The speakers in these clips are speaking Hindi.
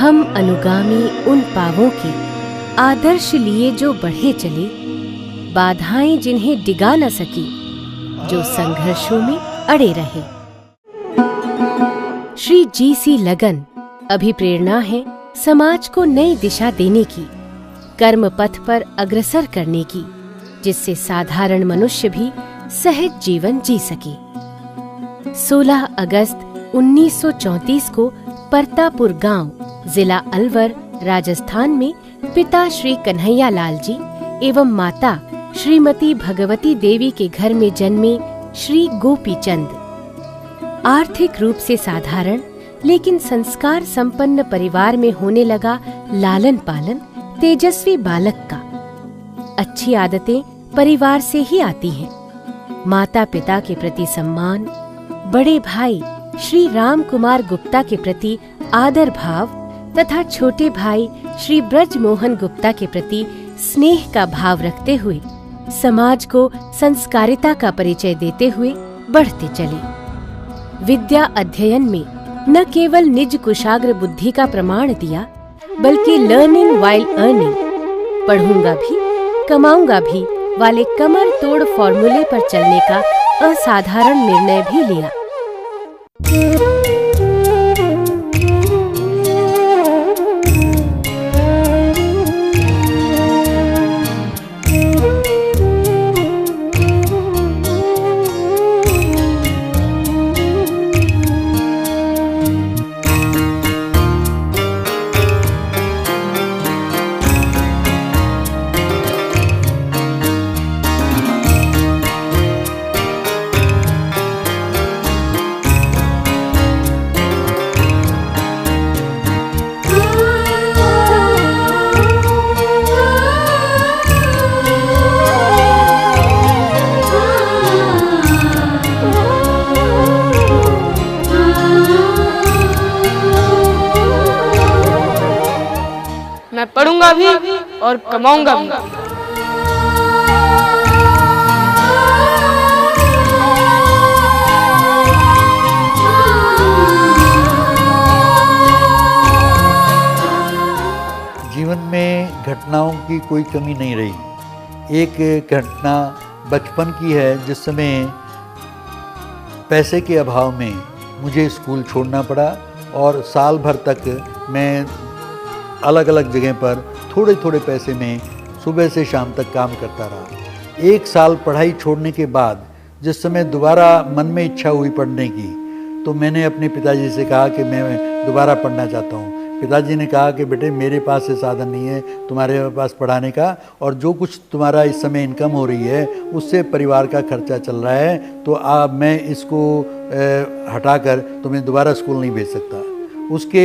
हम अनुगामी उन पावों के आदर्श लिए जो बढ़े चले, बाधाएं जिन्हें डिगा न सकी, जो संघर्षों में अड़े रहे। श्री जी.सी. लगन अभिप्रेरणा है समाज को नई दिशा देने की, कर्म पथ पर अग्रसर करने की, जिससे साधारण मनुष्य भी सहज जीवन जी सके। 16 अगस्त 1934 को परतापुर गांव, जिला अलवर, राजस्थान में पिता श्री कन्हैया लाल जी एवं माता श्रीमती भगवती देवी के घर में जन्मे श्री गोपी चंद आर्थिक रूप से साधारण लेकिन संस्कार संपन्न परिवार में होने लगा लालन पालन तेजस्वी बालक का। अच्छी आदतें परिवार से ही आती हैं। माता पिता के प्रति सम्मान, बड़े भाई श्री राम कुमार गुप्ता के प्रति आदर भाव तथा छोटे भाई श्री ब्रज मोहन गुप्ता के प्रति स्नेह का भाव रखते हुए समाज को संस्कारिता का परिचय देते हुए बढ़ते चले। विद्या अध्ययन में न केवल निज कुशाग्र बुद्धि का प्रमाण दिया, बल्कि लर्निंग व्हाइल अर्निंग, पढ़ूंगा भी कमाऊंगा भी वाले कमर तोड़ फॉर्मूले पर चलने का असाधारण निर्णय भी लिया। मैं पढ़ूंगा भी और कमाऊंगा भी। जीवन में घटनाओं की कोई कमी नहीं रही। एक घटना बचपन की है, जिस समय पैसे के अभाव में मुझे स्कूल छोड़ना पड़ा और साल भर तक मैं अलग अलग जगह पर थोड़े थोड़े पैसे में सुबह से शाम तक काम करता रहा। एक साल पढ़ाई छोड़ने के बाद जिस समय दोबारा मन में इच्छा हुई पढ़ने की, तो मैंने अपने पिताजी से कहा कि मैं दोबारा पढ़ना चाहता हूँ। पिताजी ने कहा कि बेटे मेरे पास से साधन नहीं है तुम्हारे पास पढ़ाने का, और जो कुछ तुम्हारा इस समय इनकम हो रही है उससे परिवार का खर्चा चल रहा है, तो अब मैं इसको हटाकर तुम्हें दोबारा स्कूल नहीं भेज सकता। उसके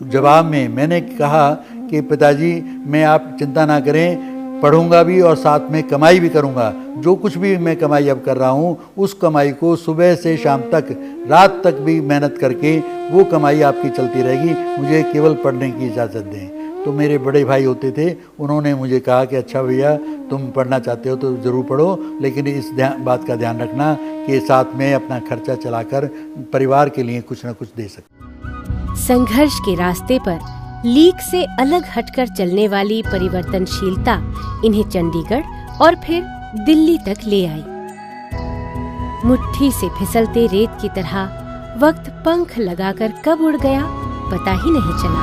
जवाब में मैंने कहा कि पिताजी मैं आप चिंता ना करें, पढ़ूंगा भी और साथ में कमाई भी करूंगा। जो कुछ भी मैं कमाई अब कर रहा हूं उस कमाई को सुबह से शाम तक, रात तक भी मेहनत करके वो कमाई आपकी चलती रहेगी, मुझे केवल पढ़ने की इजाज़त दें। तो मेरे बड़े भाई होते थे, उन्होंने मुझे कहा कि अच्छा भैया तुम पढ़ना चाहते हो तो ज़रूर पढ़ो, लेकिन इस बात का ध्यान रखना कि साथ में अपना खर्चा चलाकर परिवार के लिए कुछ न कुछ दे सकते। संघर्ष के रास्ते पर लीक से अलग हटकर चलने वाली परिवर्तनशीलता इन्हें चंडीगढ़ और फिर दिल्ली तक ले आई। मुट्ठी से फिसलते रेत की तरह वक्त पंख लगाकर कब उड़ गया पता ही नहीं चला।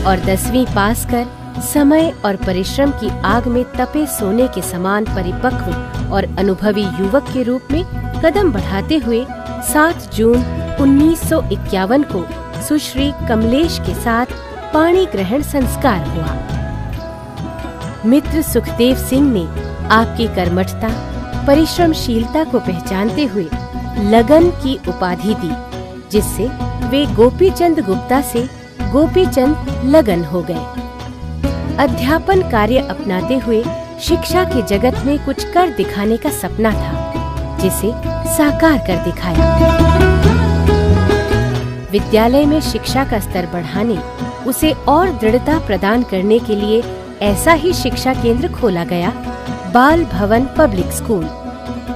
और 10वीं पास कर समय और परिश्रम की आग में तपे सोने के समान परिपक्व और अनुभवी युवक के रूप में कदम बढ़ाते हुए 7 जून 1951 को सुश्री कमलेश के साथ पाणी ग्रहण संस्कार हुआ। मित्र सुखदेव सिंह ने आपकी कर्मठता, परिश्रमशीलता को पहचानते हुए लगन की उपाधि दी, जिससे वे गोपीचंद गुप्ता से गोपीचंद लगन हो गए। अध्यापन कार्य अपनाते हुए शिक्षा के जगत में कुछ कर दिखाने का सपना था, जिसे साकार कर दिखाया। विद्यालय में शिक्षा का स्तर बढ़ाने, उसे और दृढ़ता प्रदान करने के लिए ऐसा ही शिक्षा केंद्र खोला गया, बाल भवन पब्लिक स्कूल।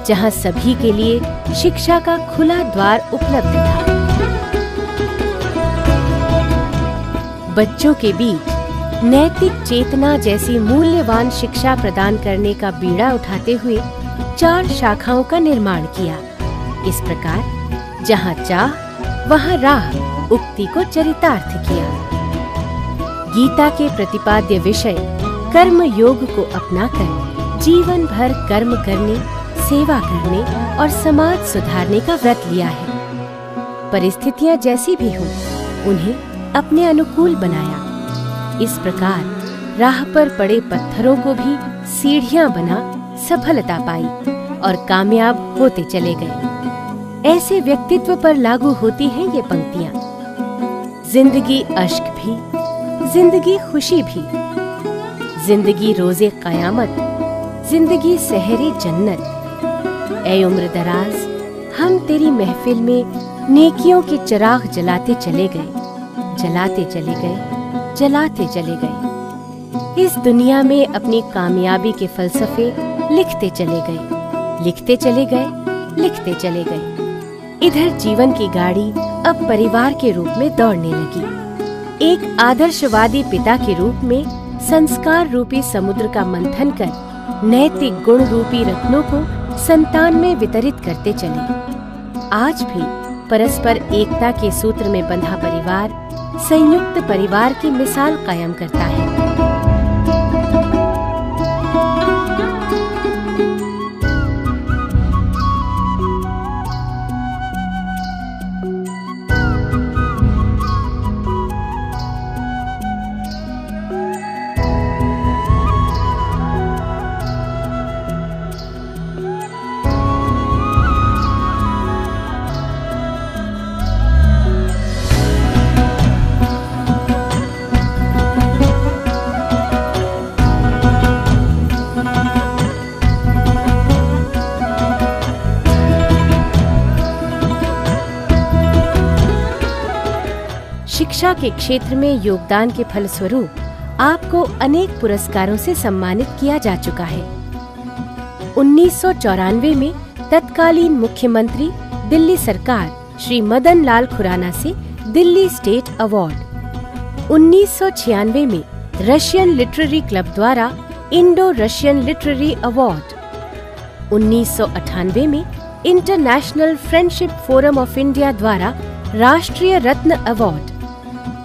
जहां सभी के लिए शिक्षा का खुला द्वार उपलब्ध था। बच्चों के बीच नैतिक चेतना जैसी मूल्यवान शिक्षा प्रदान करने का बीड़ा उठाते हुए 4 शाखाओं का निर्माण किया। इस प्रकार जहां चाह वहां राह उक्ति को चरितार्थ किया। गीता के प्रतिपाद्य विषय कर्म योग को अपनाकर जीवन भर कर्म करने, सेवा करने और समाज सुधारने का व्रत लिया है। परिस्थितियां जैसी भी हों, उन्हें अपने अनुकूल बनाया। इस प्रकार राह पर पड़े पत्थरों को भी सीढ़ियां बना सफलता पाई और कामयाब होते चले गए। ऐसे व्यक्तित्व पर लागू होती हैं ये पंक्तियां। जिंदगी अश्क भी, जिंदगी खुशी भी, जिंदगी रोजे कयामत, जिंदगी सहरे जन्नत। ऐ उम्र दराज, हम तेरी महफिल में नेकियों के चिराग जलाते चले गए, जलाते चले गए, जलाते चले गए। इस दुनिया में अपनी कामयाबी के फलसफे लिखते चले गए, लिखते चले गए, लिखते चले गए। इधर जीवन की गाड़ी अब परिवार के रूप में दौड़ने लगी। एक आदर्शवादी पिता के रूप में संस्कार रूपी समुद्र का मंथन कर नैतिक गुण रूपी रत्नों को संतान में वितरित करते चले। आज भी परस्पर एकता के सूत्र में बंधा परिवार संयुक्त परिवार की मिसाल कायम करता है। शिक्षा के क्षेत्र में योगदान के फलस्वरूप आपको अनेक पुरस्कारों से सम्मानित किया जा चुका है। 1994 में तत्कालीन मुख्यमंत्री दिल्ली सरकार श्री मदन लाल खुराना से दिल्ली स्टेट अवार्ड, 1996 में रशियन लिटरेरी क्लब द्वारा इंडो रशियन लिटरेरी अवार्ड, 1998 में international friendship forum of India द्वारा राष्ट्रीय रत्न अवार्ड,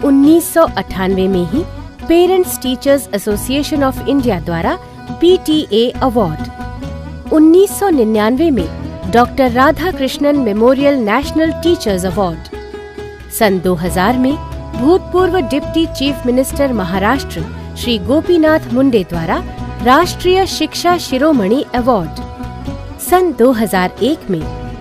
1998 में ही parents teachers association of India द्वारा PTA अवार्ड, 1999 में doctor Radha Krishnan memorial national teachers award, सन 2000 में भूतपूर्व deputy chief minister Maharashtra Shri Gopinath Munde द्वारा राष्ट्रीय शिक्षा शिरोमणि अवार्ड, सन 2001 में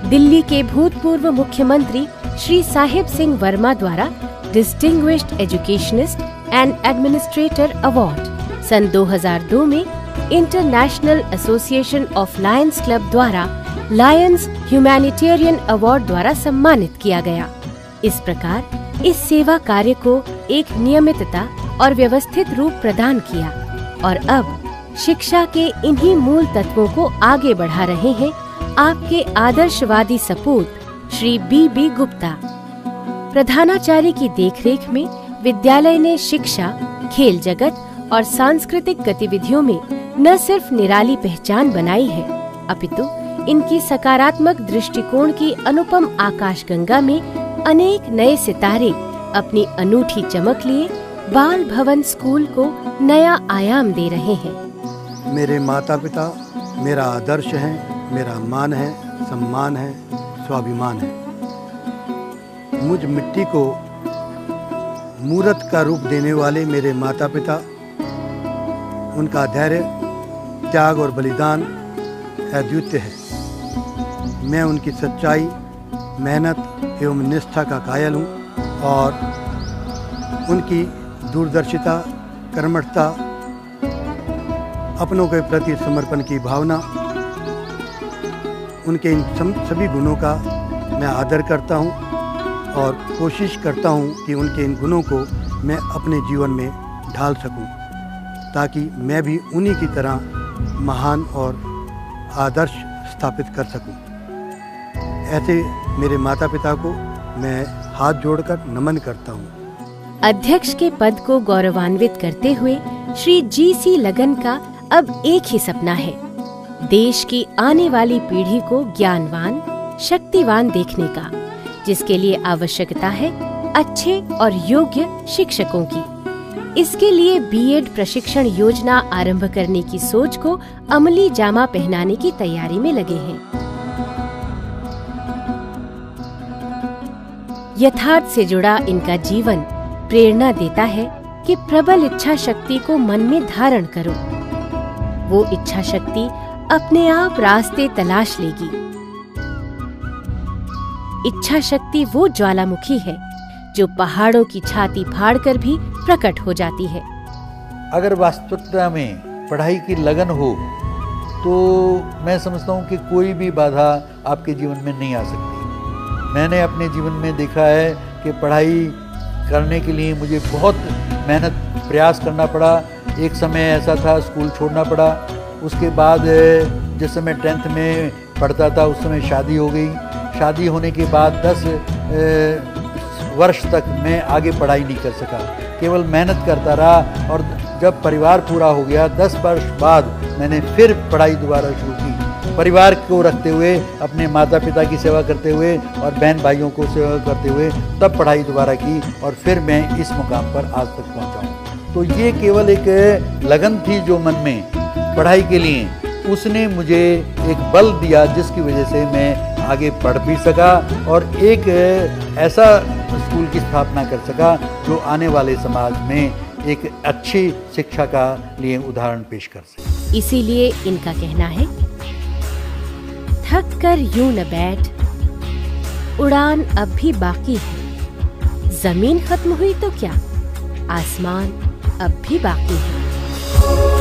दिल्ली के भूतपूर्व मुख्यमंत्री श्री साहिब सिंह वर्मा द्वारा distinguished educationist and administrator award, सन 2002 में international association of Lions Club द्वारा लायंस ह्यूमैनिटेरियन अवार्ड द्वारा सम्मानित किया गया। इस प्रकार इस सेवा कार्य को एक नियमितता और व्यवस्थित रूप प्रदान किया और अब शिक्षा के इन्हीं मूल तत्वों को आगे बढ़ा रहे हैं आपके आदर्शवादी सपूत श्री B.B. गुप्ता। प्रधानाचार्य की देखरेख में विद्यालय ने शिक्षा, खेल जगत और सांस्कृतिक गतिविधियों में न सिर्फ निराली पहचान बनाई है, अपितु इनकी सकारात्मक दृष्टिकोण की अनुपम आकाशगंगा में अनेक नए सितारे अपनी अनूठी चमक लिए बाल भवन स्कूल को नया आयाम दे रहे हैं। मेरे माता पिता मेरा आदर्श है, मेरा मान है, सम्मान है, स्वाभिमान है। मुझ मिट्टी को मूर्त का रूप देने वाले मेरे माता पिता, उनका धैर्य, त्याग और बलिदान अद्वितीय है। मैं उनकी सच्चाई, मेहनत एवं निष्ठा का कायल हूँ और उनकी दूरदर्शिता, कर्मठता, अपनों के प्रति समर्पण की भावना, उनके इन सभी गुणों का मैं आदर करता हूँ और कोशिश करता हूँ कि उनके इन गुणों को मैं अपने जीवन में ढाल सकूँ, ताकि मैं भी उन्हीं की तरह महान और आदर्श स्थापित कर सकूं। ऐसे मेरे माता पिता को मैं हाथ जोड़कर नमन करता हूं। अध्यक्ष के पद को गौरवान्वित करते हुए श्री जी.सी. लगन का अब एक ही सपना है, देश की आने वाली पीढ़ी को ज्ञानवान, शक्तिवान देखने का, जिसके लिए आवश्यकता है अच्छे और योग्य शिक्षकों की। इसके लिए बीएड प्रशिक्षण योजना आरंभ करने की सोच को अमली जामा पहनाने की तैयारी में लगे हैं। यथार्थ से जुड़ा इनका जीवन प्रेरणा देता है कि प्रबल इच्छा शक्ति को मन में धारण करो। वो इच्छा शक्ति अपने आप रास्ते तलाश लेगी। इच्छा शक्ति वो ज्वालामुखी है जो पहाड़ों की छाती फाड़कर भी प्रकट हो जाती है। अगर वास्तविकता में पढ़ाई की लगन हो तो मैं समझता हूँ कि कोई भी बाधा आपके जीवन में नहीं आ सकती। मैंने अपने जीवन में देखा है कि पढ़ाई करने के लिए मुझे बहुत मेहनत प्रयास करना पड़ा। एक समय ऐसा था स्कूल छोड़ना पड़ा। उसके बाद जिस समय 10th में पढ़ता था उस समय शादी हो गई। शादी होने के बाद 10 वर्ष तक मैं आगे पढ़ाई नहीं कर सका, केवल मेहनत करता रहा। और जब परिवार पूरा हो गया 10 वर्ष बाद मैंने फिर पढ़ाई दोबारा शुरू की, परिवार को रखते हुए, अपने माता पिता की सेवा करते हुए और बहन भाइयों को सेवा करते हुए तब पढ़ाई दोबारा की और फिर मैं इस मुकाम पर आज तक पहुंचा हूँ। तो ये केवल एक लगन थी जो मन में पढ़ाई के लिए, उसने मुझे एक बल दिया जिसकी वजह से मैं आगे पढ़ भी सका और एक ऐसा स्कूल की स्थापना कर सका जो आने वाले समाज में एक अच्छी शिक्षा का लिए उदाहरण पेश कर सके। इसीलिए इनका कहना है, थक कर यूं न बैठ, उड़ान अब भी बाकी है। जमीन खत्म हुई तो क्या, आसमान अब भी बाकी है।